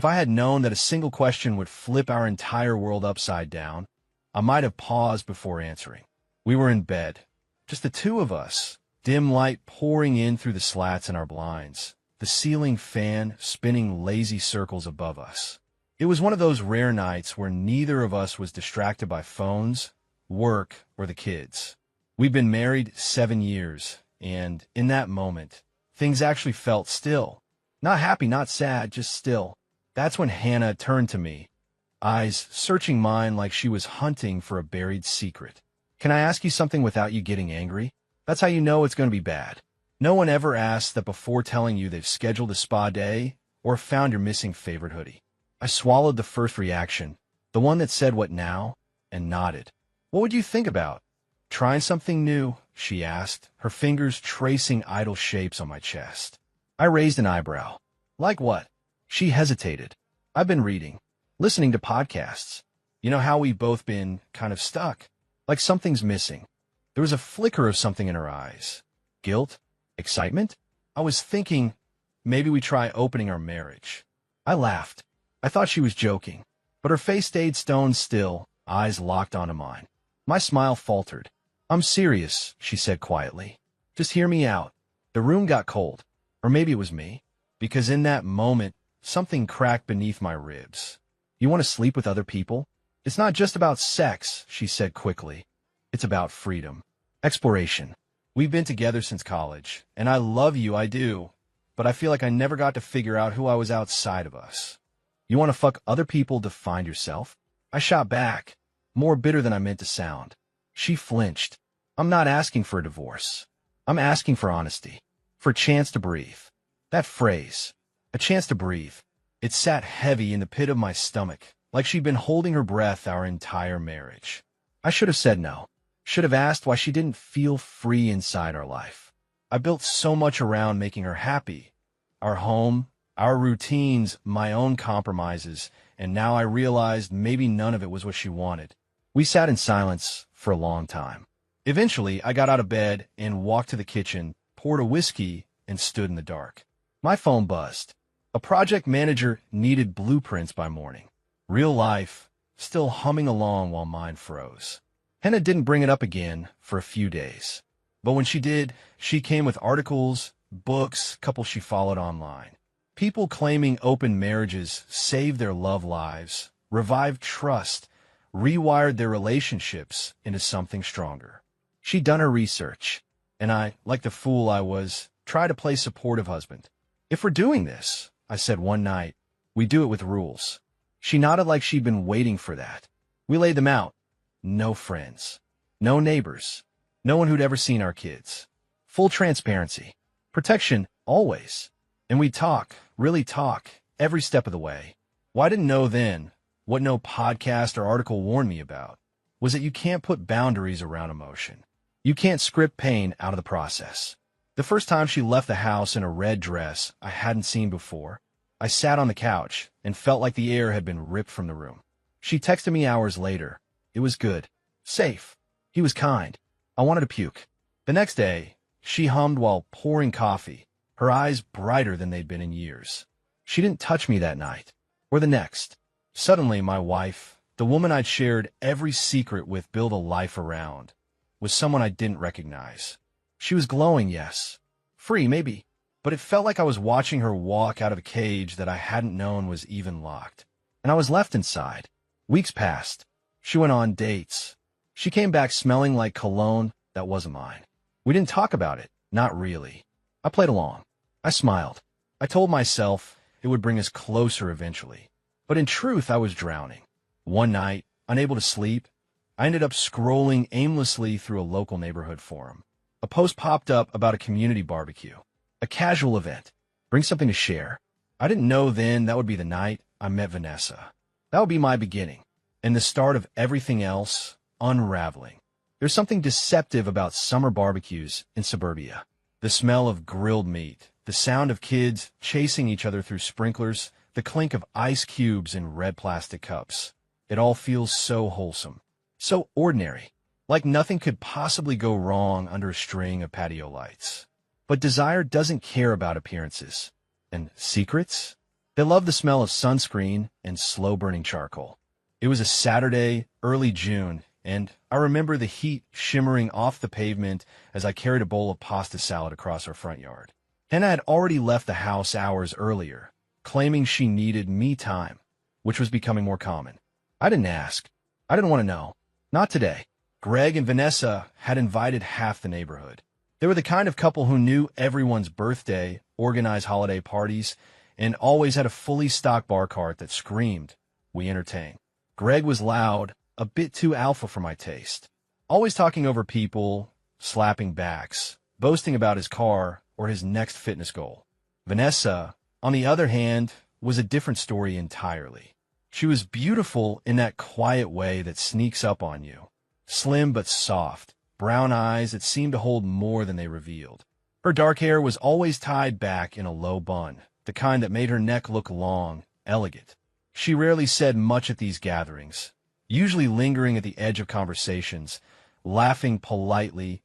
If I had known that a single question would flip our entire world upside down, I might have paused before answering. We were in bed, just the two of us, dim light pouring in through the slats in our blinds, the ceiling fan spinning lazy circles above us. It was one of those rare nights where neither of us was distracted by phones, work, or the kids. We'd been married 7 years, and in that moment, things actually felt still. Not happy, not sad, just still. That's when Hannah turned to me, eyes searching mine like she was hunting for a buried secret. "Can I ask you something without you getting angry? That's how you know it's going to be bad." No one ever asks that before telling you they've scheduled a spa day or found your missing favorite hoodie. I swallowed the first reaction, the one that said "what now?" and nodded. "What would you think about trying something new?" she asked, her fingers tracing idle shapes on my chest. I raised an eyebrow. "Like what?" She hesitated. "I've been reading, listening to podcasts. You know how we've both been kind of stuck, like something's missing." There was a flicker of something in her eyes. Guilt? Excitement? I was thinking, maybe we try opening our marriage. I laughed. I thought she was joking, but her face stayed stone still, eyes locked onto mine. My smile faltered. "I'm serious," she said quietly. "Just hear me out." The room got cold. Or maybe it was me, because in that moment, something cracked beneath my ribs. "You want to sleep with other people? It's not just about sex," she said quickly. "It's about freedom. Exploration. We've been together since college, and I love you, I do, but I feel like I never got to figure out who I was outside of us. You want to fuck other people to find yourself?" I shot back, more bitter than I meant to sound. She flinched. "I'm not asking for a divorce. I'm asking for honesty, for a chance to breathe." That phrase, a chance to breathe, it sat heavy in the pit of my stomach, like she'd been holding her breath our entire marriage. I should have said no. Should have asked why she didn't feel free inside our life. I built so much around making her happy. Our home, our routines, my own compromises, and now I realized maybe none of it was what she wanted. We sat in silence for a long time. Eventually, I got out of bed and walked to the kitchen, poured a whiskey, and stood in the dark. My phone buzzed. A project manager needed blueprints by morning. Real life, still humming along while mine froze. Hannah didn't bring it up again for a few days. But when she did, she came with articles, books, couples she followed online. People claiming open marriages saved their love lives, revived trust, rewired their relationships into something stronger. She'd done her research, and I, like the fool I was, tried to play supportive husband. "If we're doing this," I said one night, "we do it with rules." She nodded like she'd been waiting for that. We laid them out. No friends. No neighbors. No one who'd ever seen our kids. Full transparency. Protection, always. And we'd talk, really talk, every step of the way. What I didn't know then, what no podcast or article warned me about, was that you can't put boundaries around emotion. You can't script pain out of the process. The first time she left the house in a red dress I hadn't seen before, I sat on the couch and felt like the air had been ripped from the room. She texted me hours later. It was good. Safe. He was kind. I wanted to puke. The next day, she hummed while pouring coffee, her eyes brighter than they'd been in years. She didn't touch me that night, or the next. Suddenly, my wife, the woman I'd shared every secret with, built a life around, was someone I didn't recognize. She was glowing, yes. Free, maybe. But it felt like I was watching her walk out of a cage that I hadn't known was even locked. And I was left inside. Weeks passed. She went on dates. She came back smelling like cologne that wasn't mine. We didn't talk about it. Not really. I played along. I smiled. I told myself it would bring us closer eventually. But in truth, I was drowning. One night, unable to sleep, I ended up scrolling aimlessly through a local neighborhood forum. A post popped up about a community barbecue. A casual event. Bring something to share. I didn't know then that would be the night I met Vanessa. That would be my beginning. And the start of everything else unraveling. There's something deceptive about summer barbecues in suburbia. The smell of grilled meat, the sound of kids chasing each other through sprinklers, the clink of ice cubes in red plastic cups. It all feels so wholesome, so ordinary, like nothing could possibly go wrong under a string of patio lights. But desire doesn't care about appearances. And secrets? They loved the smell of sunscreen and slow-burning charcoal. It was a Saturday, early June, and I remember the heat shimmering off the pavement as I carried a bowl of pasta salad across our front yard. Hannah had already left the house hours earlier, claiming she needed me time, which was becoming more common. I didn't ask. I didn't want to know. Not today. Greg and Vanessa had invited half the neighborhood. They were the kind of couple who knew everyone's birthday, organized holiday parties, and always had a fully stocked bar cart that screamed, "We entertain." Greg was loud, a bit too alpha for my taste, always talking over people, slapping backs, boasting about his car or his next fitness goal. Vanessa, on the other hand, was a different story entirely. She was beautiful in that quiet way that sneaks up on you. Slim but soft, brown eyes that seemed to hold more than they revealed. Her dark hair was always tied back in a low bun, the kind that made her neck look long, elegant. She rarely said much at these gatherings, usually lingering at the edge of conversations, laughing politely,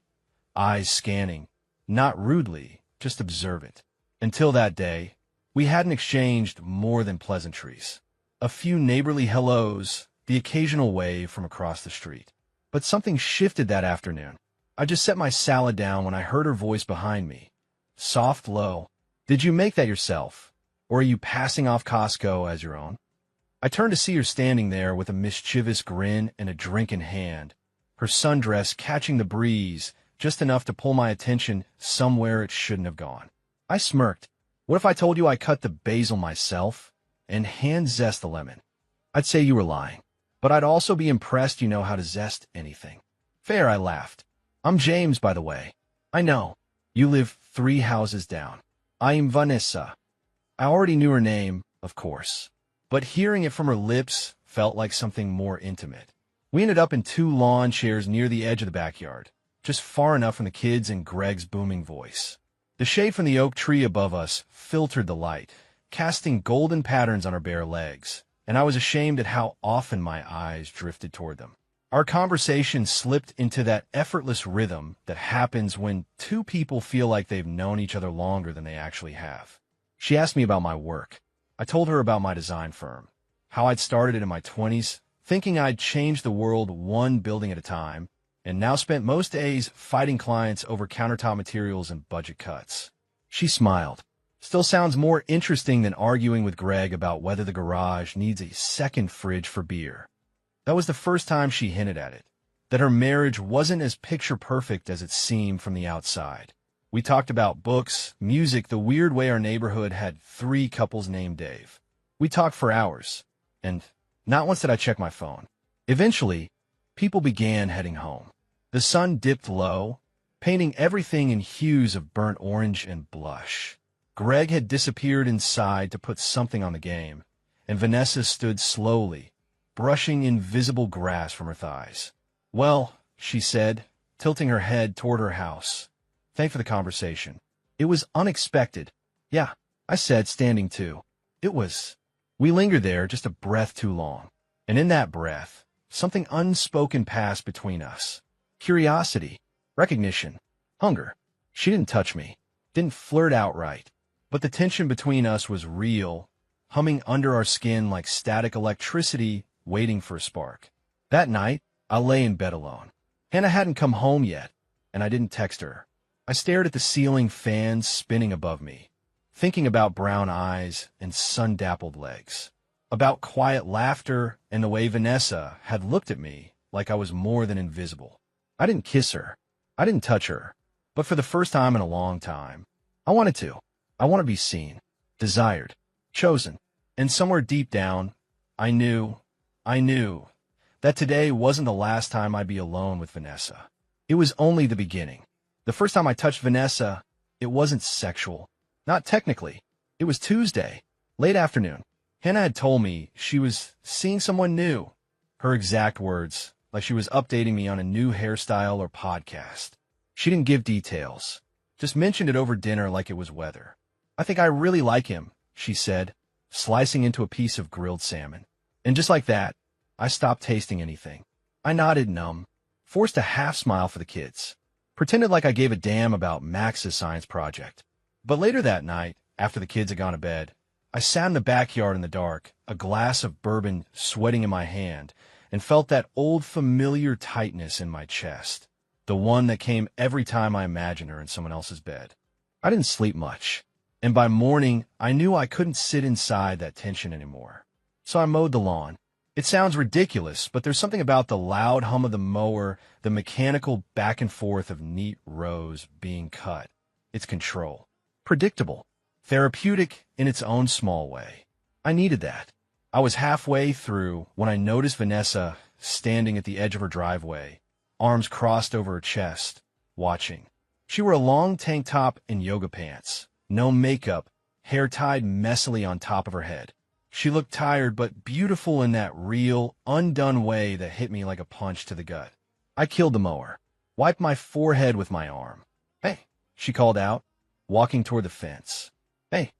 eyes scanning, not rudely, just observant. Until that day, we hadn't exchanged more than pleasantries. A few neighborly hellos, the occasional wave from across the street. But something shifted that afternoon. I just set my salad down when I heard her voice behind me. Soft, low. "Did you make that yourself? Or are you passing off Costco as your own?" I turned to see her standing there with a mischievous grin and a drink in hand, her sundress catching the breeze just enough to pull my attention somewhere it shouldn't have gone. I smirked. What if I told you I cut the basil myself and hand zest the lemon? I'd say you were lying, but I'd also be impressed you know how to zest anything. Fair, I laughed. I'm James, by the way. I know. You live 3 houses down. I'm Vanessa. I already knew her name, of course, but hearing it from her lips felt like something more intimate. We ended up in 2 lawn chairs near the edge of the backyard, just far enough from the kids and Greg's booming voice. The shade from the oak tree above us filtered the light, casting golden patterns on our bare legs, and I was ashamed at how often my eyes drifted toward them. Our conversation slipped into that effortless rhythm that happens when 2 people feel like they've known each other longer than they actually have. She asked me about my work. I told her about my design firm, how I'd started it in my 20s, thinking I'd change the world one building at a time, and now spent most days fighting clients over countertop materials and budget cuts. She smiled. Still sounds more interesting than arguing with Greg about whether the garage needs a second fridge for beer. That was the first time she hinted at it, that her marriage wasn't as picture-perfect as it seemed from the outside. We talked about books, music, the weird way our neighborhood had 3 couples named Dave. We talked for hours, and not once did I check my phone. Eventually, people began heading home. The sun dipped low, painting everything in hues of burnt orange and blush. Greg had disappeared inside to put something on the game, and Vanessa stood slowly, brushing invisible grass from her thighs. "Well," she said, tilting her head toward her house. "Thanks for the conversation. It was unexpected." "Yeah," I said, standing too. "It was." We lingered there just a breath too long, and in that breath, something unspoken passed between us. Curiosity, recognition, hunger. She didn't touch me, didn't flirt outright, but the tension between us was real, humming under our skin like static electricity waiting for a spark. That night, I lay in bed alone. Hannah hadn't come home yet, and I didn't text her. I stared at the ceiling fans spinning above me, thinking about brown eyes and sun-dappled legs, about quiet laughter and the way Vanessa had looked at me like I was more than invisible. I didn't kiss her. I didn't touch her. But for the first time in a long time, I wanted to. I want to be seen, desired, chosen. And somewhere deep down, I knew that today wasn't the last time I'd be alone with Vanessa. It was only the beginning. The first time I touched Vanessa, it wasn't sexual. Not technically. It was Tuesday, late afternoon. Hannah had told me she was seeing someone new. Her exact words, like she was updating me on a new hairstyle or podcast. She didn't give details, just mentioned it over dinner like it was weather. "I think I really like him," she said, slicing into a piece of grilled salmon. And just like that, I stopped tasting anything. I nodded numb, forced a half-smile for the kids, pretended like I gave a damn about Max's science project. But later that night, after the kids had gone to bed, I sat in the backyard in the dark, a glass of bourbon sweating in my hand, and felt that old familiar tightness in my chest, the one that came every time I imagined her in someone else's bed. I didn't sleep much, and by morning, I knew I couldn't sit inside that tension anymore. So I mowed the lawn. It sounds ridiculous, but there's something about the loud hum of the mower, the mechanical back and forth of neat rows being cut. It's control. Predictable. Therapeutic in its own small way. I needed that. I was halfway through when I noticed Vanessa standing at the edge of her driveway, arms crossed over her chest, watching. She wore a long tank top and yoga pants, no makeup, hair tied messily on top of her head. She looked tired but beautiful in that real, undone way that hit me like a punch to the gut. I killed the mower, wiped my forehead with my arm. "Hey," she called out, walking toward the fence. "Hey,"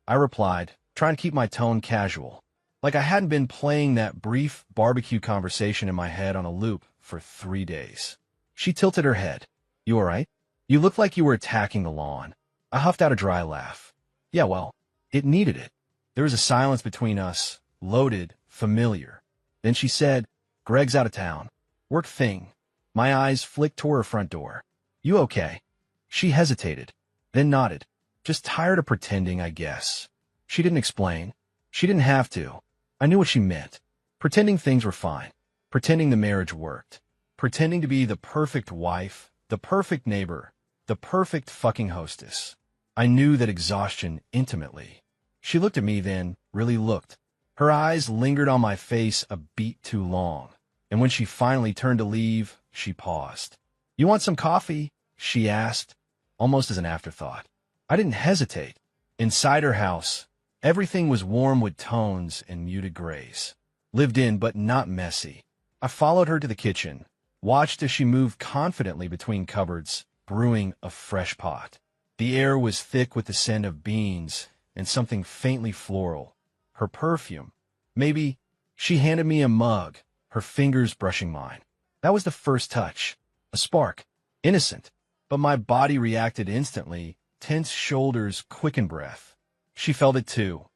I replied, trying to keep my tone casual, like I hadn't been playing that brief barbecue conversation in my head on a loop for 3 days. She tilted her head. "You all right? You look like you were attacking the lawn." I huffed out a dry laugh. "Yeah, well, it needed it." There was a silence between us, loaded, familiar. Then she said, "Greg's out of town. Work thing." My eyes flicked toward her front door. "You okay?" She hesitated, then nodded. "Just tired of pretending, I guess." She didn't explain. She didn't have to. I knew what she meant. Pretending things were fine. Pretending the marriage worked. Pretending to be the perfect wife, the perfect neighbor, the perfect fucking hostess. I knew that exhaustion intimately. She looked at me then, really looked. Her eyes lingered on my face a beat too long, and when she finally turned to leave, she paused. "You want some coffee?" she asked, almost as an afterthought. I didn't hesitate. Inside her house, everything was warm wood tones and muted grays. Lived in but not messy. I followed her to the kitchen, watched as she moved confidently between cupboards, brewing a fresh pot. The air was thick with the scent of beans and something faintly floral. Her perfume. Maybe. She handed me a mug, her fingers brushing mine. That was the first touch. A spark. Innocent. But my body reacted instantly, tense shoulders, quickened breath. She felt it too.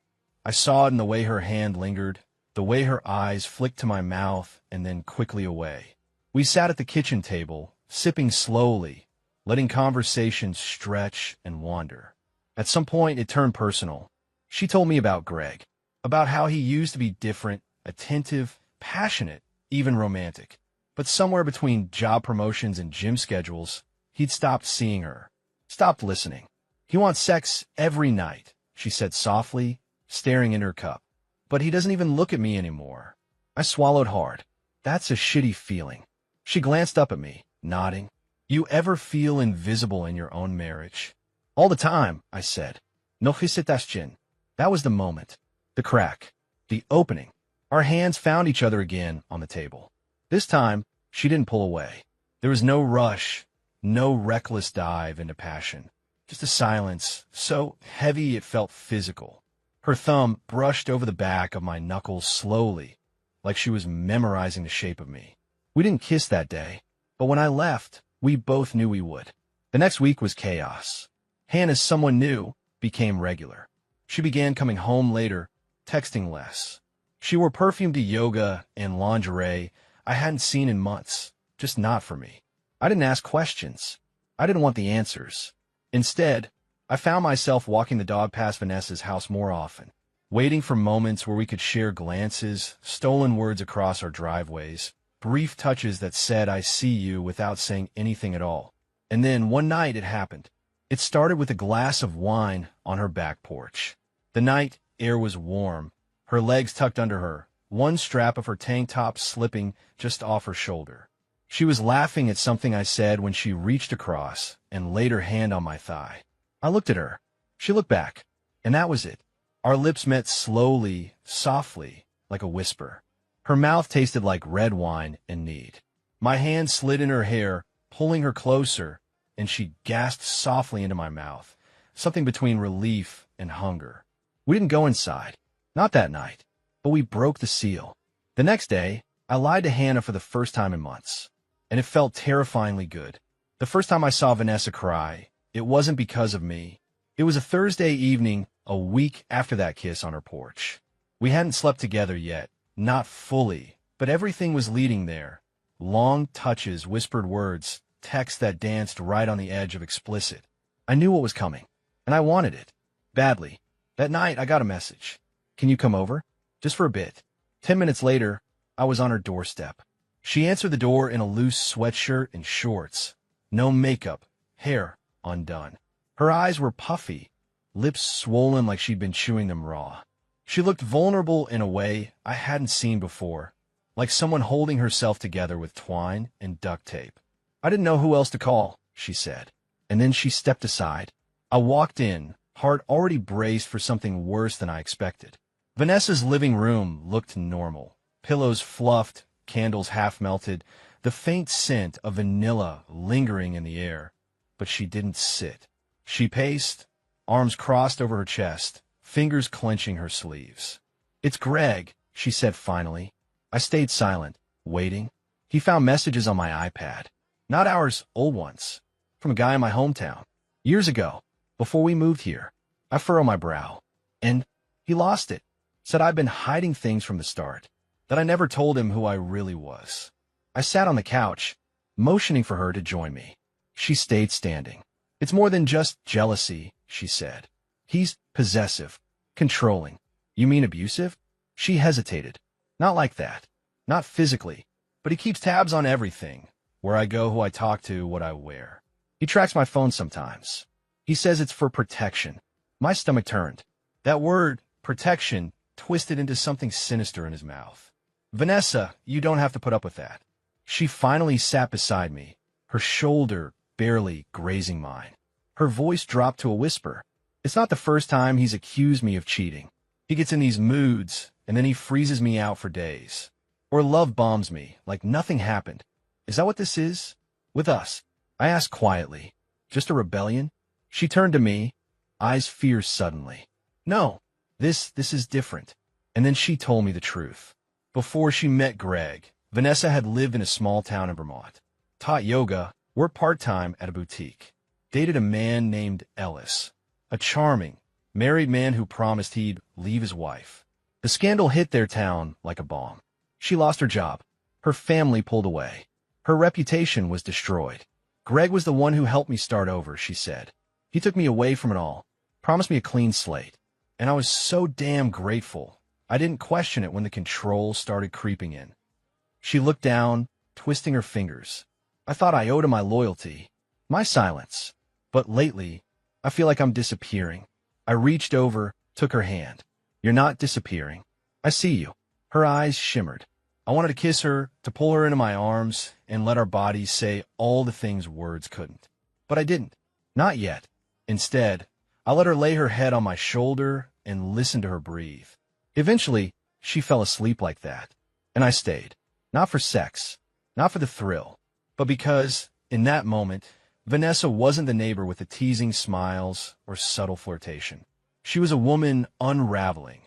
I saw it in the way her hand lingered, the way her eyes flicked to my mouth and then quickly away. We sat at the kitchen table, sipping slowly, letting conversation stretch and wander. At some point, it turned personal. She told me about Greg, about how he used to be different, attentive, passionate, even romantic. But somewhere between job promotions and gym schedules, he'd stopped seeing her, stopped listening. "He wants sex every night," she said softly, staring in her cup. "But he doesn't even look at me anymore." I swallowed hard. That's a shitty feeling. She glanced up at me, nodding. "You ever feel invisible in your own marriage?" "All the time," I said. "No hesitation." That was the moment. The crack. The opening. Our hands found each other again on the table. This time, she didn't pull away. There was no rush, no reckless dive into passion. Just a silence, so heavy it felt physical. Her thumb brushed over the back of my knuckles slowly, like she was memorizing the shape of me. We didn't kiss that day, but when I left, we both knew we would. The next week was chaos. Hannah's someone new became regular. She began coming home later, texting less. She wore perfume to yoga and lingerie I hadn't seen in months, just not for me. I didn't ask questions. I didn't want the answers. Instead, I found myself walking the dog past Vanessa's house more often, waiting for moments where we could share glances, stolen words across our driveways, brief touches that said "I see you" without saying anything at all. And then one night it happened. It started with a glass of wine on her back porch. The night air was warm, her legs tucked under her, one strap of her tank top slipping just off her shoulder. She was laughing at something I said when she reached across and laid her hand on my thigh. I looked at her. She looked back, and that was it. Our lips met slowly, softly, like a whisper. Her mouth tasted like red wine and need. My hand slid in her hair, pulling her closer, and she gasped softly into my mouth, something between relief and hunger. We didn't go inside. Not that night. But we broke the seal. The next day, I lied to Hannah for the first time in months. And it felt terrifyingly good. The first time I saw Vanessa cry, it wasn't because of me. It was a Thursday evening, a week after that kiss on her porch. We hadn't slept together yet, not fully, but everything was leading there. Long touches, whispered words, texts that danced right on the edge of explicit. I knew what was coming, and I wanted it. Badly. That night, I got a message. Can you come over? Just for a bit. 10 minutes later, I was on her doorstep. She answered the door in a loose sweatshirt and shorts. No makeup, hair undone. Her eyes were puffy, lips swollen like she'd been chewing them raw. She looked vulnerable in a way I hadn't seen before, like someone holding herself together with twine and duct tape. I didn't know who else to call, she said. And then she stepped aside. I walked in, heart already braced for something worse than I expected. Vanessa's living room looked normal. Pillows fluffed, candles half melted, the faint scent of vanilla lingering in the air. But she didn't sit. She paced, arms crossed over her chest, fingers clenching her sleeves. It's Greg, she said finally. I stayed silent, waiting. He found messages on my iPad. Not ours, old ones. From a guy in my hometown. Years ago, before we moved here. I furrow my brow. And he lost it. Said I'd been hiding things from the start. That I never told him who I really was. I sat on the couch, motioning for her to join me. She stayed standing. It's more than just jealousy, she said. He's possessive, controlling. You mean abusive? She hesitated. Not like that. Not physically. But he keeps tabs on everything. Where I go, who I talk to, what I wear. He tracks my phone sometimes. He says it's for protection. My stomach turned. That word, protection, twisted into something sinister in his mouth. Vanessa, you don't have to put up with that. She finally sat beside me, her shoulder barely grazing mine. Her voice dropped to a whisper. It's not the first time he's accused me of cheating. He gets in these moods, and then he freezes me out for days. Or love bombs me, like nothing happened. Is that what this is? With us? I asked quietly. Just a rebellion? She turned to me, eyes fierce suddenly. No, this is different. And then she told me the truth. Before she met Greg, Vanessa had lived in a small town in Vermont. Taught yoga, worked part-time at a boutique. Dated a man named Ellis. A charming, married man who promised he'd leave his wife. The scandal hit their town like a bomb. She lost her job. Her family pulled away. Her reputation was destroyed. Greg was the one who helped me start over, she said. He took me away from it all, promised me a clean slate. And I was so damn grateful. I didn't question it when the control started creeping in. She looked down, twisting her fingers. I thought I owed him my loyalty, my silence. But lately, I feel like I'm disappearing. I reached over, took her hand. You're not disappearing. I see you. Her eyes shimmered. I wanted to kiss her, to pull her into my arms, and let our bodies say all the things words couldn't. But I didn't. Not yet. Instead, I let her lay her head on my shoulder and listen to her breathe. Eventually, she fell asleep like that. And I stayed. Not for sex. Not for the thrill. But because, in that moment, Vanessa wasn't the neighbor with the teasing smiles or subtle flirtation. She was a woman unraveling,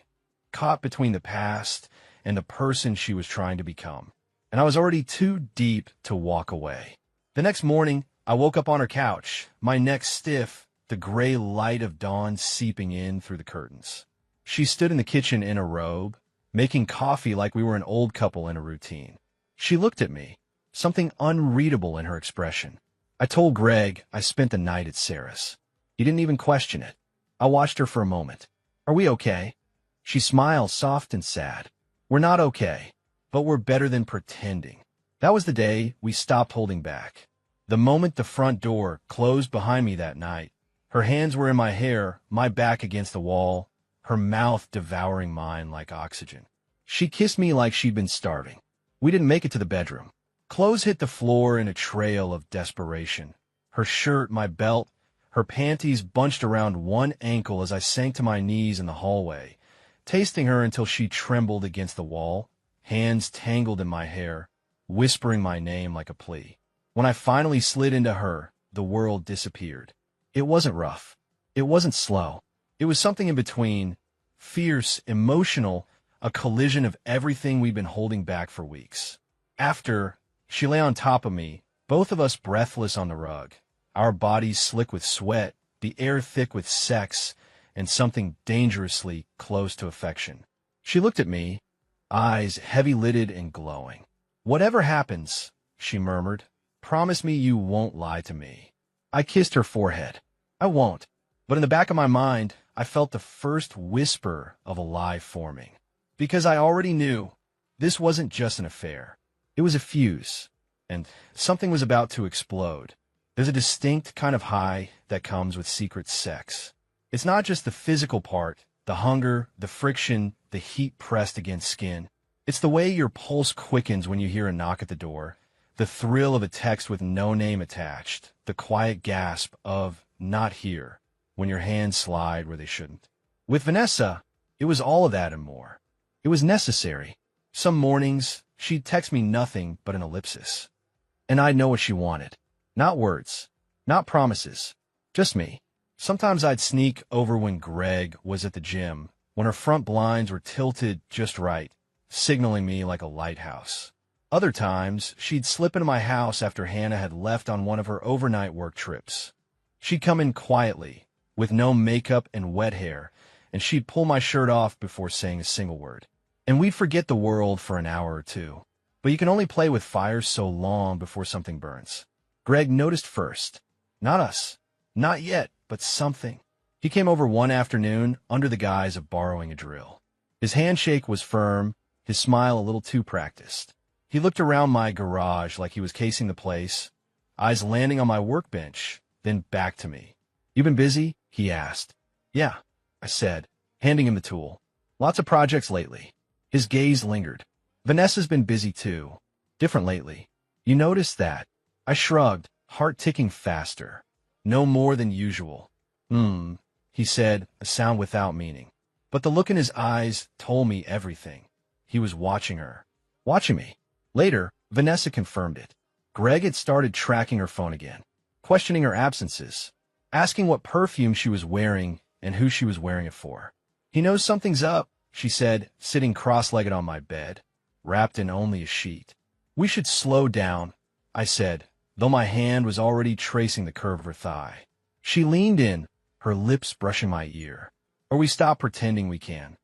caught between the past and the person she was trying to become. And I was already too deep to walk away. The next morning, I woke up on her couch, my neck stiff, the gray light of dawn seeping in through the curtains. She stood in the kitchen in a robe, making coffee like we were an old couple in a routine. She looked at me, something unreadable in her expression. I told Greg I spent the night at Sarah's. He didn't even question it. I watched her for a moment. Are we okay? She smiled, soft and sad. We're not okay, but we're better than pretending. That was the day we stopped holding back. The moment the front door closed behind me that night, her hands were in my hair, my back against the wall, her mouth devouring mine like oxygen. She kissed me like she'd been starving. We didn't make it to the bedroom. Clothes hit the floor in a trail of desperation. Her shirt, my belt, her panties bunched around one ankle as I sank to my knees in the hallway, tasting her until she trembled against the wall, hands tangled in my hair, whispering my name like a plea. When I finally slid into her, the world disappeared. It wasn't rough. It wasn't slow. It was something in between, fierce, emotional, a collision of everything we'd been holding back for weeks. After, she lay on top of me, both of us breathless on the rug, our bodies slick with sweat, the air thick with sex and something dangerously close to affection. She looked at me, eyes heavy-lidded and glowing. "Whatever happens," she murmured, "promise me you won't lie to me." I kissed her forehead. "I won't." But in the back of my mind, I felt the first whisper of a lie forming. Because I already knew this wasn't just an affair. It was a fuse, and something was about to explode. There's a distinct kind of high that comes with secret sex. It's not just the physical part, the hunger, the friction, the heat pressed against skin. It's the way your pulse quickens when you hear a knock at the door, the thrill of a text with no name attached, the quiet gasp of "not here" when your hands slide where they shouldn't. With Vanessa, it was all of that and more. It was necessary. Some mornings, she'd text me nothing but an ellipsis. And I'd know what she wanted. Not words, not promises, just me. Sometimes I'd sneak over when Greg was at the gym, when her front blinds were tilted just right, signaling me like a lighthouse. Other times, she'd slip into my house after Hannah had left on one of her overnight work trips. She'd come in quietly, with no makeup and wet hair, and she'd pull my shirt off before saying a single word. And we'd forget the world for an hour or two. But you can only play with fire so long before something burns. Greg noticed first. Not us. Not yet, but something. He came over one afternoon under the guise of borrowing a drill. His handshake was firm, his smile a little too practiced. He looked around my garage like he was casing the place, eyes landing on my workbench, then back to me. "You been busy?" he asked. "Yeah," I said, handing him the tool. "Lots of projects lately." His gaze lingered. "Vanessa's been busy too. Different lately. You noticed that?" I shrugged, heart ticking faster. "No more than usual." He said, a sound without meaning. But the look in his eyes told me everything. He was watching her. Watching me. Later, Vanessa confirmed it. Greg had started tracking her phone again, questioning her absences, asking what perfume she was wearing and who she was wearing it for. "He knows something's up," she said, sitting cross-legged on my bed, wrapped in only a sheet. "We should slow down," I said, though my hand was already tracing the curve of her thigh. She leaned in, her lips brushing my ear. "Or we stop pretending we can."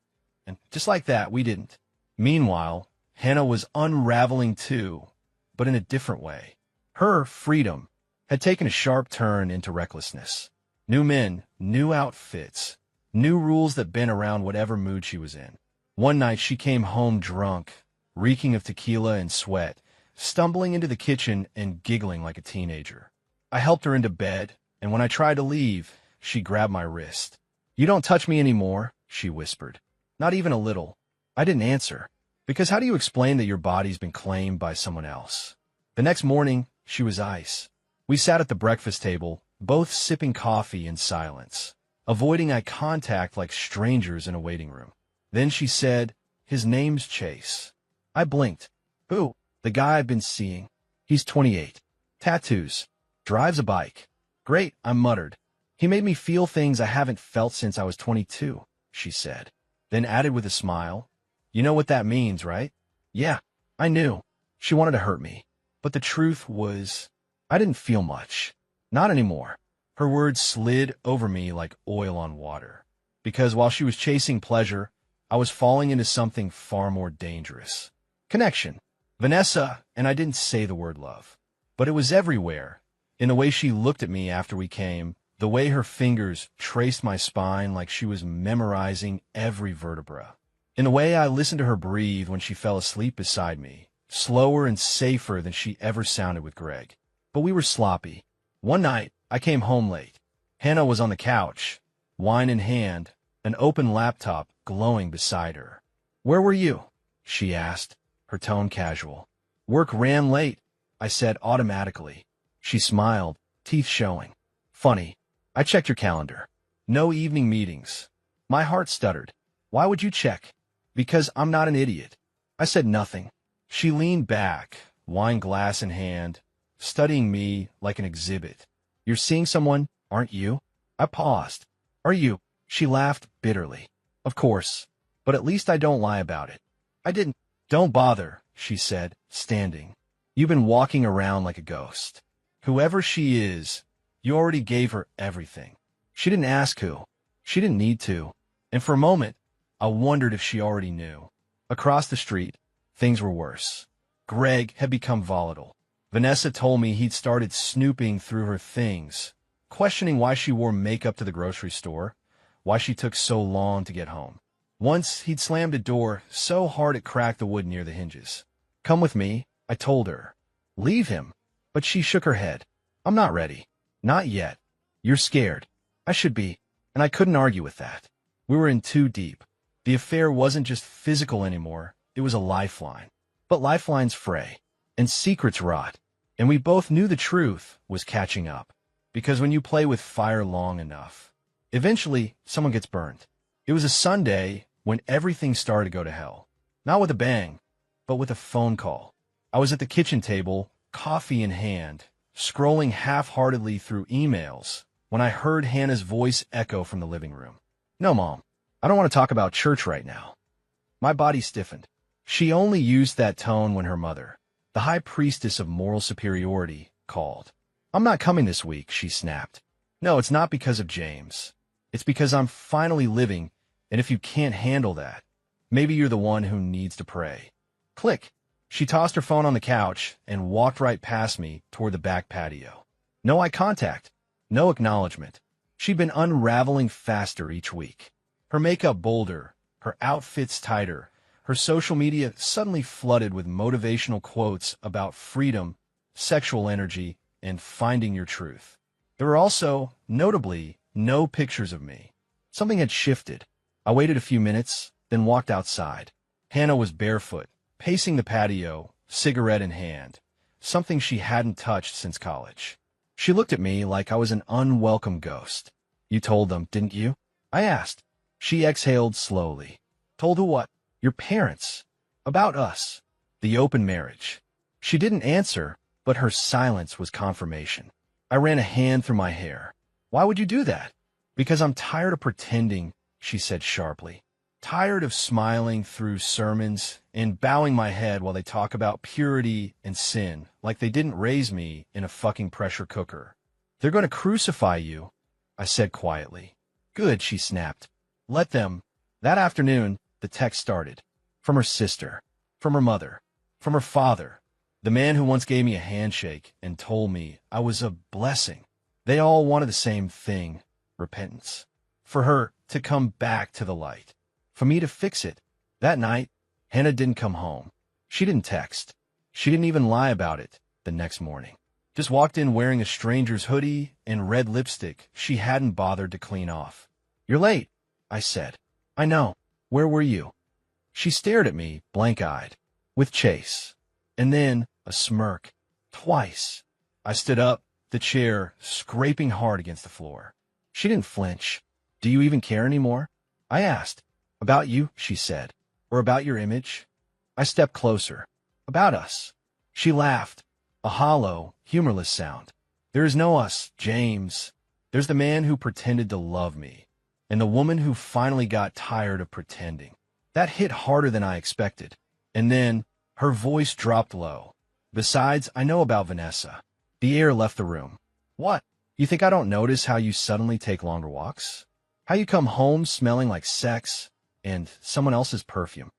And just like that, we didn't. Meanwhile, Hannah was unraveling too, but in a different way. Her freedom had taken a sharp turn into recklessness. New men, new outfits, new rules that bent around whatever mood she was in. One night she came home drunk, reeking of tequila and sweat, stumbling into the kitchen and giggling like a teenager. I helped her into bed, and when I tried to leave, she grabbed my wrist. "You don't touch me anymore," she whispered. Not even a little. I didn't answer, because how do you explain that your body's been claimed by someone else? The next morning, she was ice. We sat at the breakfast table, both sipping coffee in silence, avoiding eye contact like strangers in a waiting room. Then she said, "His name's Chase." I blinked. "Who?" "The guy I've been seeing. He's 28. Tattoos. Drives a bike." "Great," I muttered. "He made me feel things I haven't felt since I was 22, she said. Then added with a smile, "You know what that means, right?" Yeah, I knew. She wanted to hurt me. But the truth was, I didn't feel much. Not anymore. Her words slid over me like oil on water. Because while she was chasing pleasure, I was falling into something far more dangerous. Connection. Vanessa, and I didn't say the word love. But it was everywhere. In the way she looked at me after we came, the way her fingers traced my spine like she was memorizing every vertebra. In the way I listened to her breathe when she fell asleep beside me, slower and safer than she ever sounded with Greg. But we were sloppy. One night, I came home late. Hannah was on the couch, wine in hand, an open laptop glowing beside her. "Where were you?" she asked, her tone casual. "Work ran late," I said automatically. She smiled, teeth showing. "Funny. I checked your calendar. No evening meetings." My heart stuttered. "Why would you check?" "Because I'm not an idiot." I said nothing. She leaned back, wine glass in hand, studying me like an exhibit. "You're seeing someone, aren't you?" I paused. "Are you?" She laughed bitterly. "Of course. But at least I don't lie about it." I didn't. "Don't bother," she said, standing. "You've been walking around like a ghost. Whoever she is, you already gave her everything." She didn't ask who. She didn't need to. And for a moment, I wondered if she already knew. Across the street, things were worse. Greg had become volatile. Vanessa told me he'd started snooping through her things, questioning why she wore makeup to the grocery store, why she took so long to get home. Once, he'd slammed a door so hard it cracked the wood near the hinges. "Come with me," I told her. "Leave him." But she shook her head. "I'm not ready. Not yet. You're scared. I should be." And I couldn't argue with that. We were in too deep. The affair wasn't just physical anymore. It was a lifeline. But lifelines fray, and secrets rot. And we both knew the truth was catching up. Because when you play with fire long enough, eventually someone gets burned. It was a Sunday when everything started to go to hell. Not with a bang, but with a phone call. I was at the kitchen table, coffee in hand, scrolling half-heartedly through emails, when I heard Hannah's voice echo from the living room. "No, Mom, I don't want to talk about church right now." My body stiffened. She only used that tone when her mother, the high priestess of moral superiority, called. "I'm not coming this week," she snapped. "No, it's not because of James. It's because I'm finally living, and if you can't handle that, maybe you're the one who needs to pray." Click. She tossed her phone on the couch and walked right past me toward the back patio. No eye contact. No acknowledgement. She'd been unraveling faster each week. Her makeup bolder, her outfits tighter, her social media suddenly flooded with motivational quotes about freedom, sexual energy, and finding your truth. There were also, notably, no pictures of me. Something had shifted. I waited a few minutes, then walked outside. Hannah was barefoot, pacing the patio, cigarette in hand, something she hadn't touched since college. She looked at me like I was an unwelcome ghost. "You told them, didn't you?" I asked. She exhaled slowly. "Told who what?" "Your parents. About us. The open marriage." She didn't answer, but her silence was confirmation. I ran a hand through my hair. "Why would you do that?" "Because I'm tired of pretending," she said sharply. "Tired of smiling through sermons and bowing my head while they talk about purity and sin like they didn't raise me in a fucking pressure cooker." "They're going to crucify you," I said quietly. "Good," she snapped. "Let them." That afternoon, the text started. From her sister. From her mother. From her father. The man who once gave me a handshake and told me I was a blessing. They all wanted the same thing, repentance. For her to come back to the light. For me to fix it. That night, Hannah didn't come home. She didn't text. She didn't even lie about it the next morning. Just walked in wearing a stranger's hoodie and red lipstick she hadn't bothered to clean off. "You're late," I said. "I know. Where were you?" She stared at me, blank-eyed, with Chase. And then a smirk. Twice. I stood up, the chair scraping hard against the floor. She didn't flinch. "Do you even care anymore?" I asked. "About you," she said. "Or about your image?" I stepped closer. "About us." She laughed. A hollow, humorless sound. "There is no us, James. There's the man who pretended to love me, and the woman who finally got tired of pretending." That hit harder than I expected. And then, her voice dropped low. "Besides, I know about Vanessa." The air left the room. "What? You think I don't notice how you suddenly take longer walks? How you come home smelling like sex and someone else's perfume?"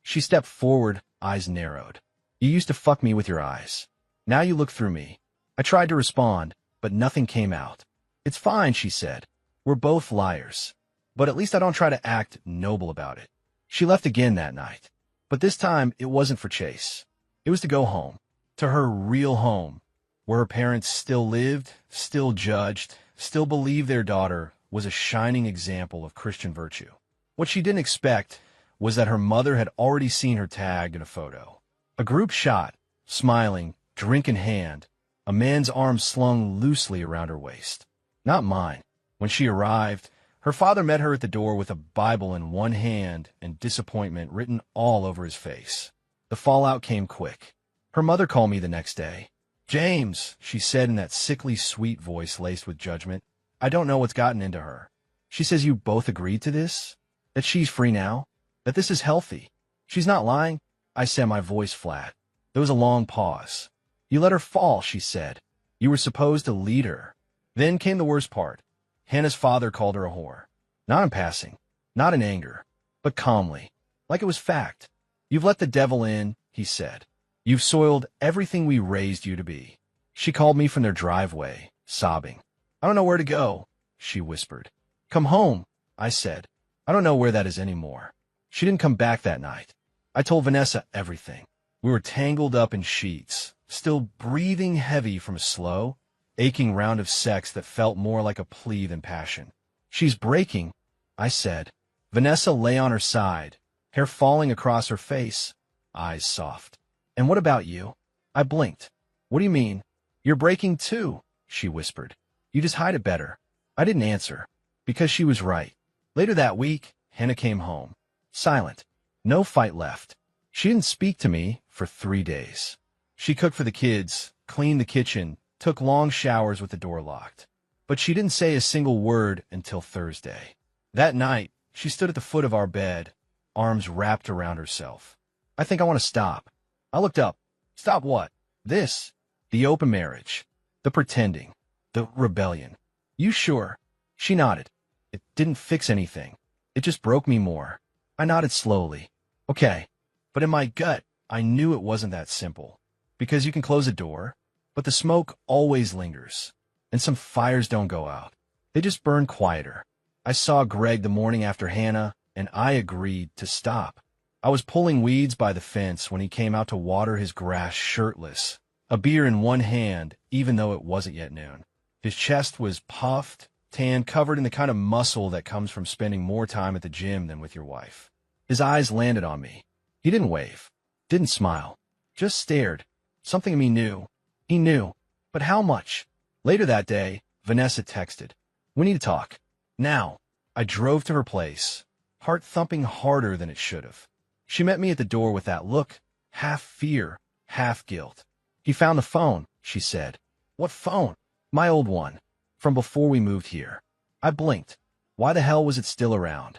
She stepped forward, eyes narrowed. "You used to fuck me with your eyes. Now you look through me." I tried to respond, but nothing came out. "It's fine," she said. "We're both liars. But at least I don't try to act noble about it." She left again that night. But this time, it wasn't for Chase. It was to go home. To her real home, where her parents still lived, still judged, still believed their daughter was a shining example of Christian virtue. What she didn't expect was that her mother had already seen her tagged in a photo. A group shot, smiling, drink in hand, a man's arm slung loosely around her waist. Not mine. When she arrived, her father met her at the door with a Bible in one hand and disappointment written all over his face. The fallout came quick. Her mother called me the next day. "James," she said in that sickly sweet voice laced with judgment, "I don't know what's gotten into her. She says you both agreed to this? That she's free now? That this is healthy? She's not lying?" I said, my voice flat. There was a long pause. "You let her fall," she said. "You were supposed to lead her." Then came the worst part. Hannah's father called her a whore. Not in passing, not in anger, but calmly, like it was fact. You've let the devil in, he said. You've soiled everything we raised you to be. She called me from their driveway, sobbing. I don't know where to go, she whispered. Come home, I said. I don't know where that is anymore. She didn't come back that night. I told Vanessa everything. We were tangled up in sheets, still breathing heavy from a slow, aching round of sex that felt more like a plea than passion. She's breaking, I said. Vanessa lay on her side, hair falling across her face, eyes soft. And what about you? I blinked. What do you mean? You're breaking too, she whispered. You just hide it better. I didn't answer, because she was right. Later that week, Hannah came home. Silent. No fight left. She didn't speak to me for 3 days. She cooked for the kids, cleaned the kitchen, took long showers with the door locked. But she didn't say a single word until Thursday. That night, she stood at the foot of our bed, arms wrapped around herself. I think I want to stop. I looked up. Stop what? This. The open marriage. The pretending. The rebellion. You sure? She nodded. It didn't fix anything. It just broke me more. I nodded slowly. Okay. But in my gut, I knew it wasn't that simple. Because you can close a door, but the smoke always lingers. And some fires don't go out. They just burn quieter. I saw Greg the morning after Hannah, and I agreed to stop. I was pulling weeds by the fence when he came out to water his grass shirtless, a beer in one hand, even though it wasn't yet noon. His chest was puffed, tan, covered in the kind of muscle that comes from spending more time at the gym than with your wife. His eyes landed on me. He didn't wave, didn't smile, just stared. Something in me knew. He knew. But how much? Later that day, Vanessa texted. We need to talk. Now. I drove to her place, heart thumping harder than it should have. She met me at the door with that look, half fear, half guilt. He found the phone, she said. What phone? My old one. From before we moved here. I blinked. Why the hell was it still around?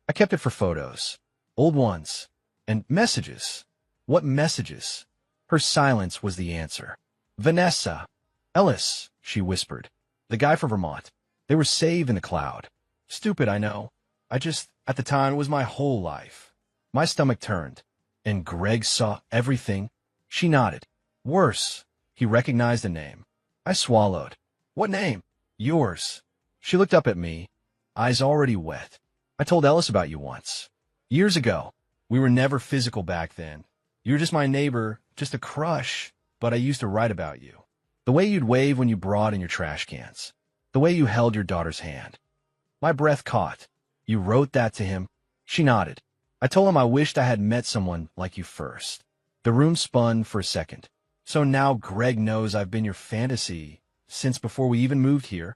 I kept it for photos. Old ones. And messages. What messages? Her silence was the answer. Vanessa. Ellis, she whispered. The guy from Vermont. They were saved in the cloud. Stupid, I know. At the time, it was my whole life. My stomach turned. And Greg saw everything. She nodded. Worse. He recognized the name. I swallowed. What name? Yours. She looked up at me, eyes already wet. I told Ellis about you once. Years ago. We were never physical back then. You were just my neighbor, just a crush, but I used to write about you. The way you'd wave when you brought in your trash cans. The way you held your daughter's hand. My breath caught. You wrote that to him? She nodded. I told him I wished I had met someone like you first. The room spun for a second. So now Greg knows I've been your fantasy since before we even moved here?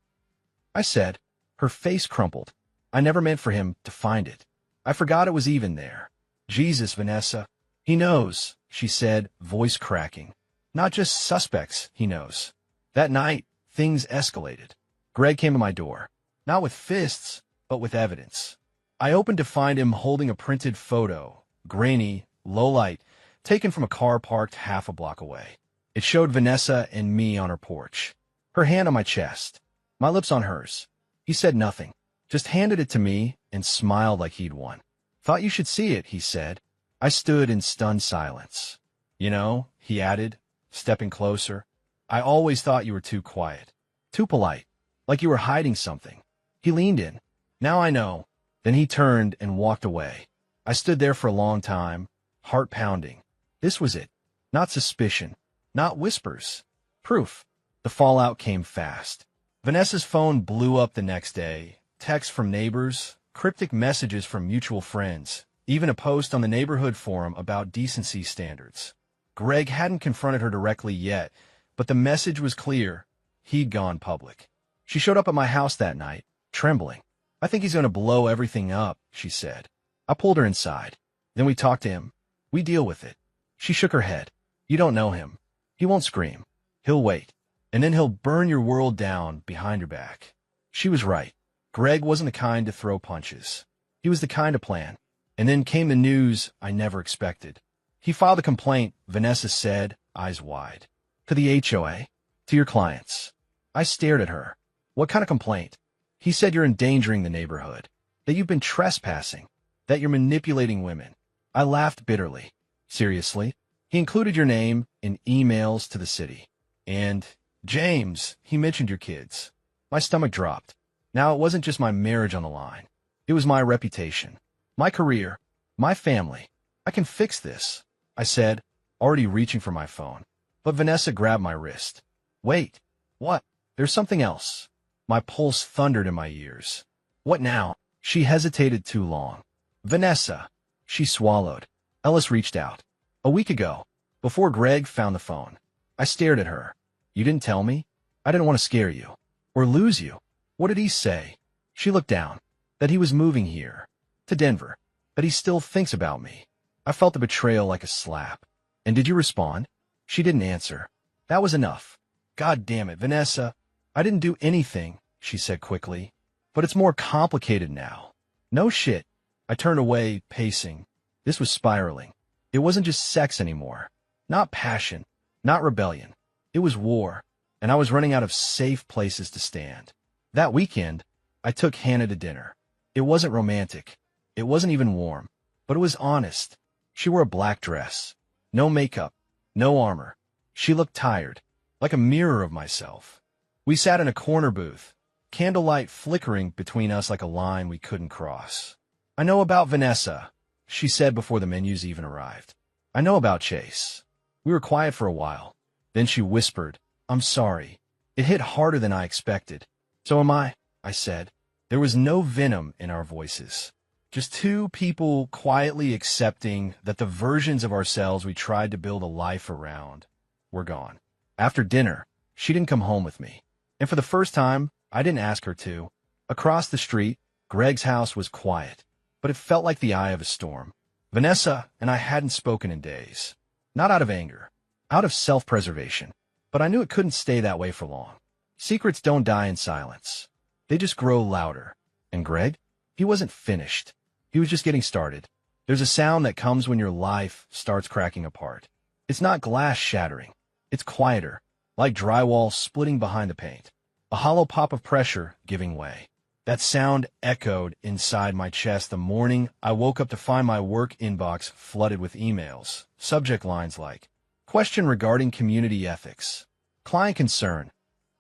I said. Her face crumpled. I never meant for him to find it. I forgot it was even there. Jesus, Vanessa. He knows, she said, voice cracking. Not just suspects, he knows. That night, things escalated. Greg came to my door. Not with fists, but with evidence. I opened to find him holding a printed photo, grainy, low light, taken from a car parked half a block away. It showed Vanessa and me on her porch. Her hand on my chest, my lips on hers. He said nothing, just handed it to me and smiled like he'd won. Thought you should see it, he said. I stood in stunned silence. You know, he added, stepping closer, I always thought you were too quiet, too polite, like you were hiding something. He leaned in. Now I know. Then he turned and walked away. I stood there for a long time, heart pounding. This was it. Not suspicion. Not whispers. Proof. The fallout came fast. Vanessa's phone blew up the next day. Texts from neighbors, cryptic messages from mutual friends, even a post on the neighborhood forum about decency standards. Greg hadn't confronted her directly yet, but the message was clear. He'd gone public. She showed up at my house that night, trembling. I think he's going to blow everything up, she said. I pulled her inside. Then we talked to him. We deal with it. She shook her head. You don't know him. He won't scream. He'll wait. And then he'll burn your world down behind your back. She was right. Greg wasn't the kind to throw punches. He was the kind to plan. And then came the news I never expected. He filed a complaint, Vanessa said, eyes wide. To the HOA? To your clients. I stared at her. What kind of complaint? He said you're endangering the neighborhood, that you've been trespassing, that you're manipulating women. I laughed bitterly. Seriously? He included your name in emails to the city. And, James, he mentioned your kids. My stomach dropped. Now it wasn't just my marriage on the line. It was my reputation, my career, my family. I can fix this, I said, already reaching for my phone. But Vanessa grabbed my wrist. Wait, what? There's something else. My pulse thundered in my ears. What now? She hesitated too long. Vanessa. She swallowed. Ellis reached out. A week ago, before Greg found the phone. I stared at her. You didn't tell me? I didn't want to scare you. Or lose you. What did he say? She looked down. That he was moving here. To Denver. That he still thinks about me. I felt the betrayal like a slap. And did you respond? She didn't answer. That was enough. God damn it, Vanessa. I didn't do anything, she said quickly. But it's more complicated now. No shit. I turned away, pacing. This was spiraling. It wasn't just sex anymore. Not passion. Not rebellion. It was war. And I was running out of safe places to stand. That weekend, I took Hannah to dinner. It wasn't romantic. It wasn't even warm. But it was honest. She wore a black dress. No makeup. No armor. She looked tired. Like a mirror of myself. We sat in a corner booth. Candlelight flickering between us like a line we couldn't cross. I know about Vanessa, she said before the menus even arrived. I know about Chase. We were quiet for a while. Then she whispered, I'm sorry. It hit harder than I expected. So am I said. There was no venom in our voices. Just two people quietly accepting that the versions of ourselves we tried to build a life around were gone. After dinner, she didn't come home with me. And for the first time, I didn't ask her to. Across the street, Greg's house was quiet, but it felt like the eye of a storm. Vanessa and I hadn't spoken in days. Not out of anger, out of self-preservation. But I knew it couldn't stay that way for long. Secrets don't die in silence. They just grow louder. And Greg? He wasn't finished. He was just getting started. There's a sound that comes when your life starts cracking apart. It's not glass shattering. It's quieter, like drywall splitting behind the paint. A hollow pop of pressure giving way. That sound echoed inside my chest the morning I woke up to find my work inbox flooded with emails. Subject lines like, question regarding community ethics. Client concern.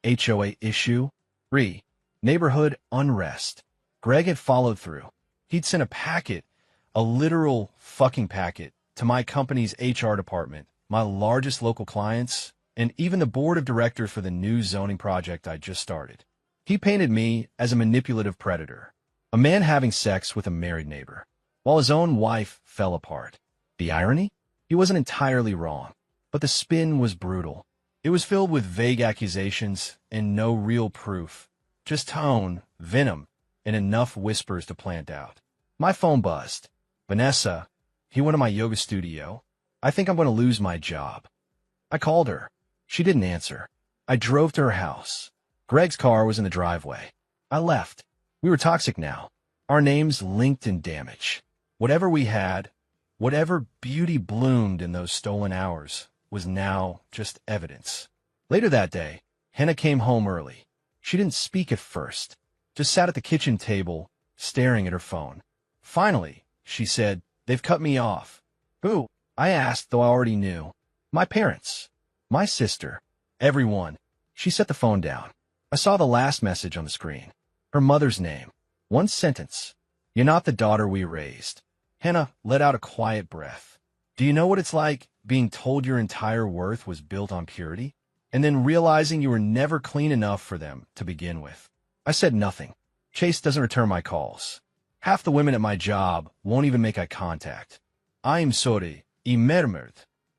HOA issue. Neighborhood unrest. Greg had followed through. He'd sent a packet, a literal fucking packet, to my company's HR department, my largest local clients, and even the board of directors for the new zoning project I just started. He painted me as a manipulative predator, a man having sex with a married neighbor, while his own wife fell apart. The irony? He wasn't entirely wrong, but the spin was brutal. It was filled with vague accusations and no real proof, just tone, venom, and enough whispers to plant out. My phone buzzed. Vanessa, he went to my yoga studio. I think I'm going to lose my job. I called her. She didn't answer. I drove to her house. Greg's car was in the driveway. I left. We were toxic now. Our names linked in damage. Whatever we had, whatever beauty bloomed in those stolen hours, was now just evidence. Later that day, Hannah came home early. She didn't speak at first, just sat at the kitchen table, staring at her phone. Finally, she said, they've cut me off. Who? I asked, though I already knew. My parents. My sister. Everyone. She set the phone down. I saw the last message on the screen. Her mother's name. One sentence. You're not the daughter we raised. Hannah let out a quiet breath. Do you know what it's like being told your entire worth was built on purity? And then realizing you were never clean enough for them to begin with. I said nothing. Chase doesn't return my calls. Half the women at my job won't even make eye contact. I'm sorry, he murmured.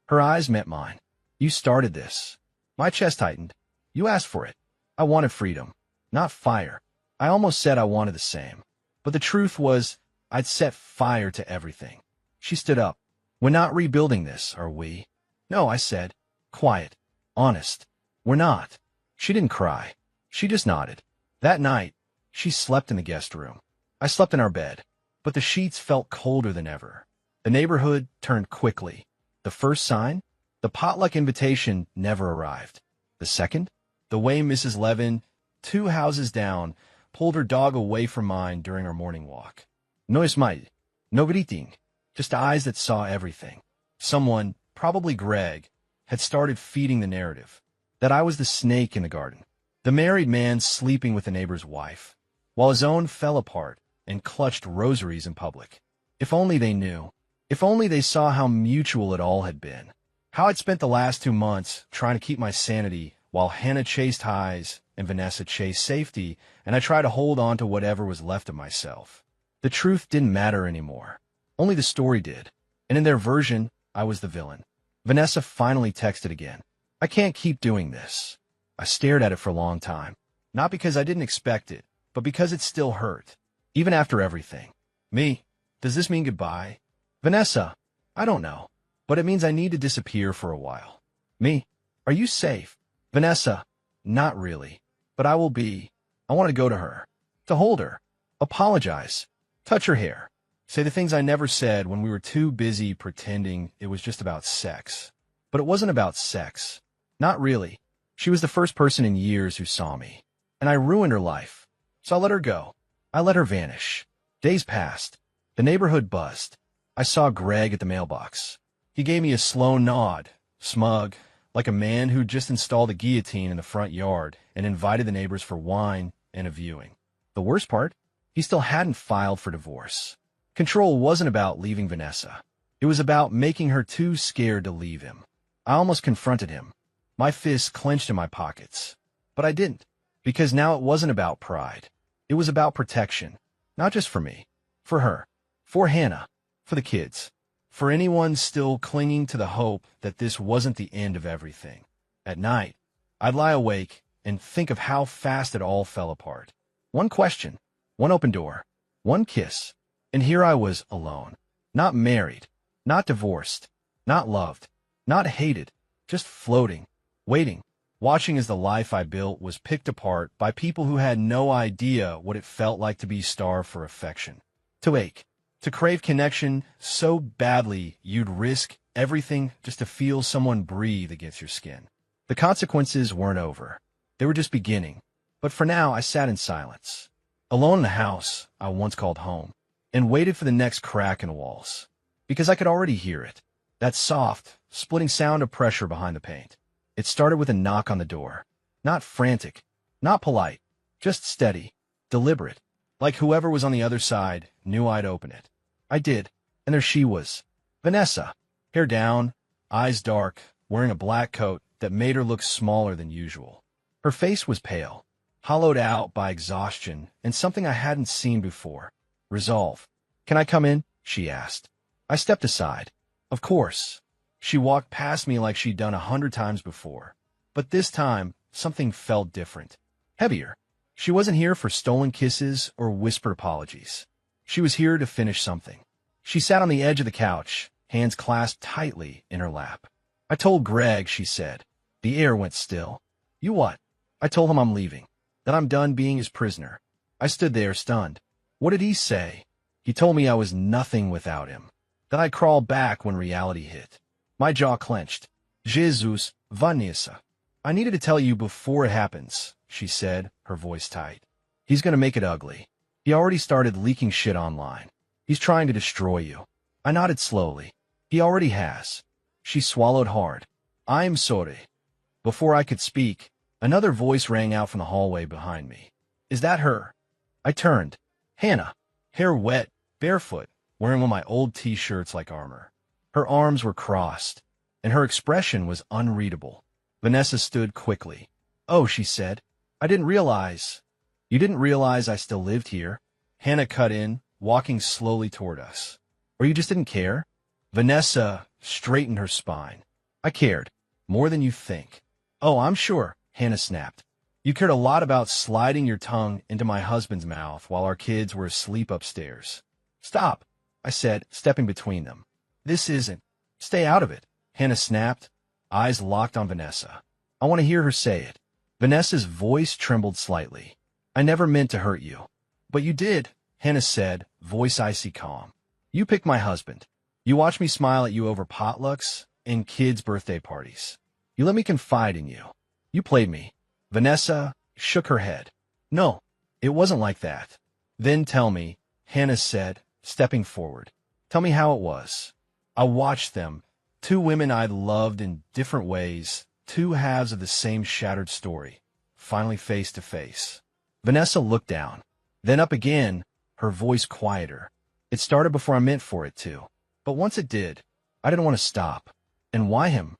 Her eyes met mine. You started this. My chest tightened. You asked for it. I wanted freedom, not fire. I almost said I wanted the same. But the truth was, I'd set fire to everything. She stood up. We're not rebuilding this, are we? No, I said. Quiet. Honest. We're not. She didn't cry. She just nodded. That night, she slept in the guest room. I slept in our bed, but the sheets felt colder than ever. The neighborhood turned quickly. The first sign? The potluck invitation never arrived. The second? The way Mrs. Levin, 2 houses down, pulled her dog away from mine during our morning walk. No smile, no greeting, just eyes that saw everything. Someone, probably Greg, had started feeding the narrative that I was the snake in the garden, the married man sleeping with the neighbor's wife, while his own fell apart and clutched rosaries in public. If only they knew. If only they saw how mutual it all had been. How I'd spent the last 2 months trying to keep my sanity while Hannah chased highs and Vanessa chased safety, and I tried to hold on to whatever was left of myself. The truth didn't matter anymore. Only the story did. And in their version, I was the villain. Vanessa finally texted again. I can't keep doing this. I stared at it for a long time. Not because I didn't expect it, but because it still hurt. Even after everything. Me? Does this mean goodbye? Vanessa? I don't know. But it means I need to disappear for a while. Me? Are you safe? Vanessa? Not really. But I will be. I want to go to her. To hold her. Apologize. Touch her hair. Say the things I never said when we were too busy pretending it was just about sex. But it wasn't about sex. Not really. She was the first person in years who saw me. And I ruined her life. So I let her go. I let her vanish. Days passed. The neighborhood buzzed. I saw Greg at the mailbox. He gave me a slow nod, smug, like a man who'd just installed a guillotine in the front yard and invited the neighbors for wine and a viewing. The worst part? He still hadn't filed for divorce. Control wasn't about leaving Vanessa. It was about making her too scared to leave him. I almost confronted him, my fists clenched in my pockets. But I didn't, because now it wasn't about pride. It was about protection, not just for me, for her, for Hannah, for the kids, for anyone still clinging to the hope that this wasn't the end of everything. At night, I'd lie awake and think of how fast it all fell apart. One question, one open door, one kiss, and here I was alone, not married, not divorced, not loved, not hated, just floating, waiting, watching as the life I built was picked apart by people who had no idea what it felt like to be starved for affection, to ache, to crave connection so badly you'd risk everything just to feel someone breathe against your skin. The consequences weren't over. They were just beginning. But for now, I sat in silence, alone in the house I once called home, and waited for the next crack in the walls. Because I could already hear it, that soft, splitting sound of pressure behind the paint. It started with a knock on the door. Not frantic, not polite, just steady, deliberate, like whoever was on the other side knew I'd open it. I did, and there she was, Vanessa, hair down, eyes dark, wearing a black coat that made her look smaller than usual. Her face was pale, hollowed out by exhaustion and something I hadn't seen before. Resolve. Can I come in? She asked. I stepped aside. Of course. She walked past me like she'd done 100 times before. But this time, something felt different. Heavier. She wasn't here for stolen kisses or whispered apologies. She was here to finish something. She sat on the edge of the couch, hands clasped tightly in her lap. I told Greg, she said. The air went still. You what? I told him I'm leaving, that I'm done being his prisoner. I stood there stunned. What did he say? He told me I was nothing without him, that I'd crawl back when reality hit. My jaw clenched. Jesus, Vanessa. I needed to tell you before it happens, she said, her voice tight. He's gonna make it ugly. He already started leaking shit online. He's trying to destroy you. I nodded slowly. He already has. She swallowed hard. I'm sorry. Before I could speak, another voice rang out from the hallway behind me. Is that her? I turned. Hannah. Hair wet, barefoot, wearing one of my old t-shirts like armor. Her arms were crossed, and her expression was unreadable. Vanessa stood quickly. Oh, she said. I didn't realize. You didn't realize I still lived here? Hannah cut in, walking slowly toward us. Or you just didn't care? Vanessa straightened her spine. I cared. More than you think. Oh, I'm sure, Hannah snapped. You cared a lot about sliding your tongue into my husband's mouth while our kids were asleep upstairs. Stop, I said, stepping between them. This isn't. Stay out of it, Hannah snapped, eyes locked on Vanessa. I want to hear her say it. Vanessa's voice trembled slightly. I never meant to hurt you. But you did, Hannah said, voice icy calm. You picked my husband. You watched me smile at you over potlucks and kids' birthday parties. You let me confide in you. You played me. Vanessa shook her head. No, It wasn't like that. Then tell me, Hannah said, stepping forward. Tell me how it was. I watched them, two women I'd loved in different ways, two halves of the same shattered story, finally face to face. Vanessa looked down, then up again, her voice quieter. It started before I meant for it to. But once it did, I didn't want to stop. And why him?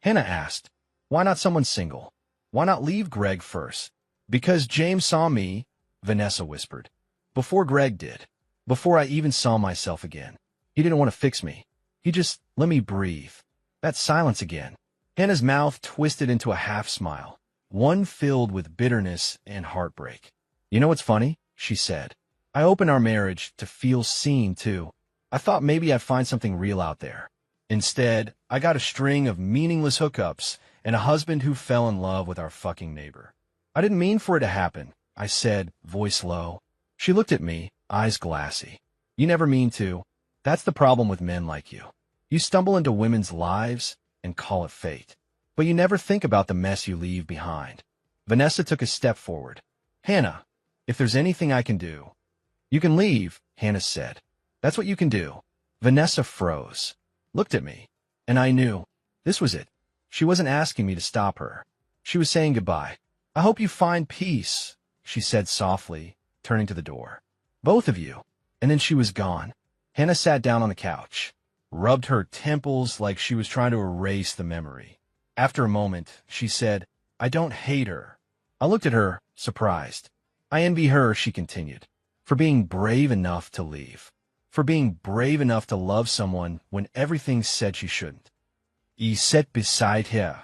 Hannah asked. Why not someone single? Why not leave Greg first? Because James saw me, Vanessa whispered. Before Greg did. Before I even saw myself again. He didn't want to fix me. He just let me breathe. That silence again. Hannah's mouth twisted into a half smile, one filled with bitterness and heartbreak. You know what's funny? She said. I opened our marriage to feel seen, too. I thought maybe I'd find something real out there. Instead, I got a string of meaningless hookups and a husband who fell in love with our fucking neighbor. I didn't mean for it to happen, I said, voice low. She looked at me, eyes glassy. You never mean to. That's the problem with men like you. You stumble into women's lives and call it fate. But you never think about the mess you leave behind. Vanessa took a step forward. Hannah, if there's anything I can do. You can leave, Hannah said. That's what you can do. Vanessa froze, looked at me, and I knew. This was it. She wasn't asking me to stop her. She was saying goodbye. I hope you find peace, she said softly, turning to the door. Both of you. And then she was gone. Hannah sat down on the couch, rubbed her temples like she was trying to erase the memory. After a moment, she said, I don't hate her. I looked at her, surprised. I envy her, she continued, for being brave enough to leave, for being brave enough to love someone when everything said she shouldn't. He sat beside her.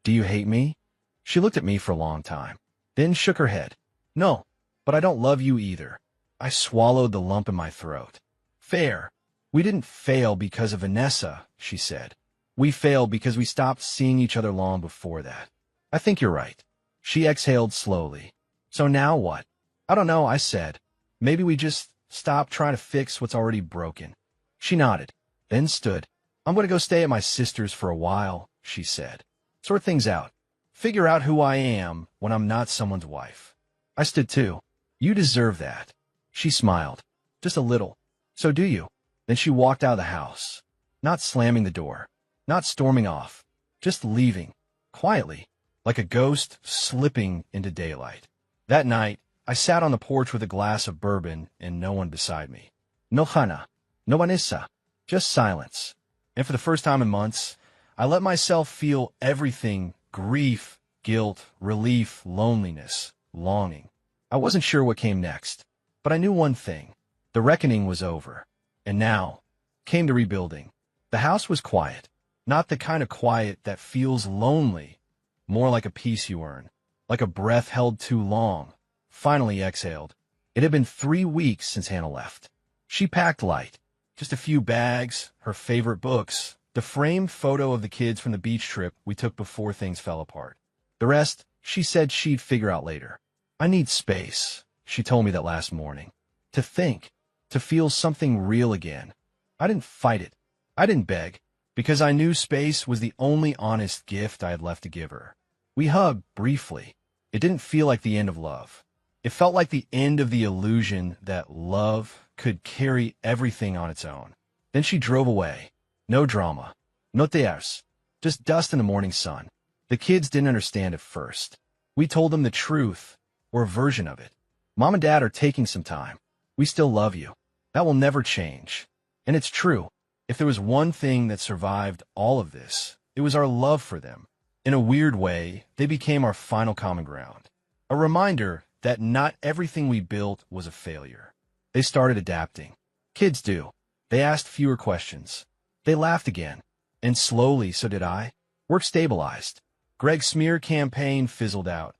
Do you hate me? She looked at me for a long time, then shook her head. No, but I don't love you either. I swallowed the lump in my throat. Fair. We didn't fail because of Vanessa, she said. We failed because we stopped seeing each other long before that. I think you're right. She exhaled slowly. So now what? I don't know, I said. Maybe we just stop trying to fix what's already broken. She nodded, then stood. I'm going to go stay at my sister's for a while, she said. Sort things out. Figure out who I am when I'm not someone's wife. I stood too. You deserve that. She smiled. Just a little. So do you. Then she walked out of the house. Not slamming the door. Not storming off. Just leaving. Quietly. Like a ghost slipping into daylight. That night, I sat on the porch with a glass of bourbon and no one beside me. No Hannah. No Vanessa. Just silence. And for the first time in months, I let myself feel everything: grief, guilt, relief, loneliness, longing. I wasn't sure what came next, but I knew one thing. The reckoning was over. And now came the rebuilding. The house was quiet. Not the kind of quiet that feels lonely. More like a peace you earn. Like a breath held too long. Finally exhaled. It had been 3 weeks since Hannah left. She packed light. Just a few bags, her favorite books, the framed photo of the kids from the beach trip we took before things fell apart. The rest, she said she'd figure out later. I need space, she told me that last morning. To think, to feel something real again. I didn't fight it. I didn't beg, because I knew space was the only honest gift I had left to give her. We hugged briefly. It didn't feel like the end of love. It felt like the end of the illusion that love could carry everything on its own. Then she drove away. No drama. No tears. Just dust in the morning sun. The kids didn't understand at first. We told them the truth, or a version of it. Mom and Dad are taking some time. We still love you. That will never change. And it's true. If there was one thing that survived all of this, it was our love for them. In a weird way, they became our final common ground. A reminder that not everything we built was a failure. They started adapting. Kids do. They asked fewer questions. They laughed again. And slowly, so did I. Work stabilized. Greg's smear campaign fizzled out.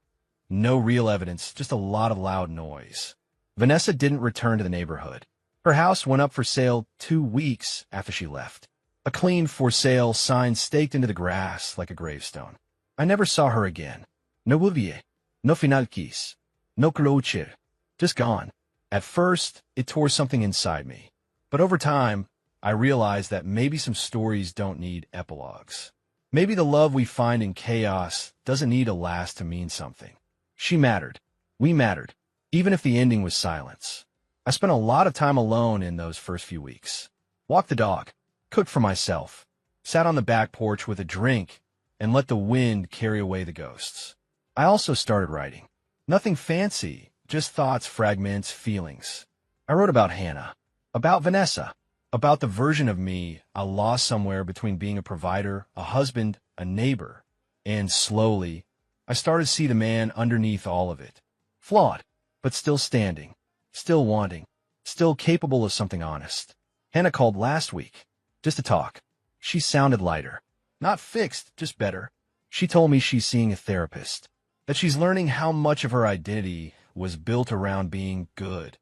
No real evidence, just a lot of loud noise. Vanessa didn't return to the neighborhood. Her house went up for sale 2 weeks after she left. A clean for sale sign staked into the grass like a gravestone. I never saw her again. No bouvier. No final kiss. No clôture. Just gone. At first, it tore something inside me. But over time, I realized that maybe some stories don't need epilogues. Maybe the love we find in chaos doesn't need to last to mean something. She mattered. We mattered. even if the ending was silence. I spent a lot of time alone in those first few weeks. Walked the dog, cooked for myself, sat on the back porch with a drink, and let the wind carry away the ghosts. I also started writing. Nothing fancy, just thoughts, fragments, feelings. I wrote about Hannah, about Vanessa, about the version of me I lost somewhere between being a provider, a husband, a neighbor. And slowly, I started to see the man underneath all of it. Flawed, but still standing, still wanting, still capable of something honest. Hannah called last week, just to talk. She sounded lighter. Not fixed, just better. She told me she's seeing a therapist, that she's learning how much of her identity was built around being good.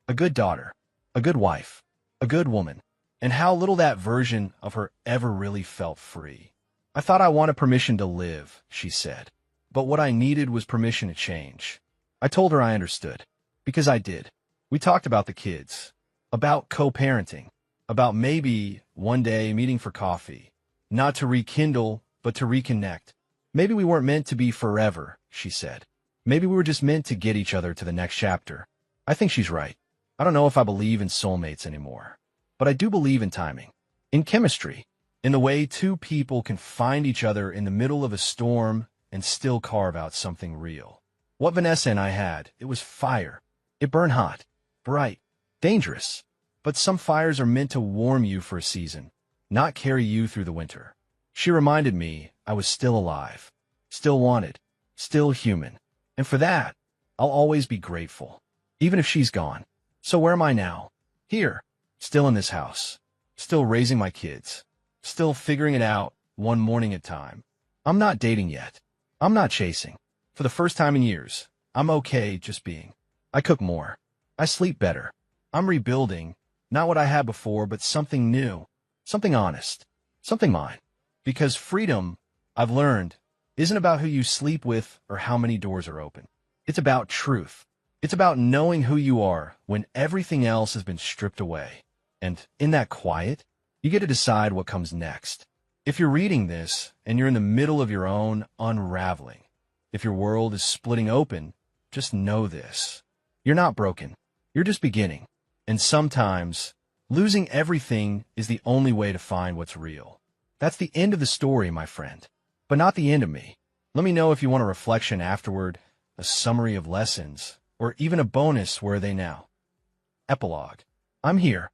A good daughter, a good wife, a good woman, and how little that version of her ever really felt free. I thought I wanted permission to live, she said, but what I needed was permission to change. I told her I understood, because I did. We talked about the kids, about co-parenting, about maybe one day meeting for coffee, not to rekindle, but to reconnect. Maybe we weren't meant to be forever, she said. Maybe we were just meant to get each other to the next chapter. I think she's right. I don't know if I believe in soulmates anymore, but I do believe in timing, in chemistry, in the way two people can find each other in the middle of a storm and still carve out something real. What Vanessa and I had, it was fire. It burned hot, bright, dangerous. But some fires are meant to warm you for a season, not carry you through the winter. She reminded me I was still alive, still wanted, still human. And for that, I'll always be grateful, even if she's gone. So where am I now? Here, still in this house, still raising my kids, still figuring it out one morning at a time. I'm not dating yet. I'm not chasing. For the first time in years, I'm okay just being. I cook more. I sleep better. I'm rebuilding, not what I had before, but something new, something honest, something mine. Because freedom, I've learned, isn't about who you sleep with or how many doors are open. It's about truth. It's about knowing who you are when everything else has been stripped away. And in that quiet, you get to decide what comes next. If you're reading this and you're in the middle of your own unraveling, if your world is splitting open, just know this. You're not broken. You're just beginning. And sometimes, losing everything is the only way to find what's real. That's the end of the story, my friend, but not the end of me. Let me know if you want a reflection afterward, a summary of lessons, or even a bonus. Where are they now? Epilogue. I'm here.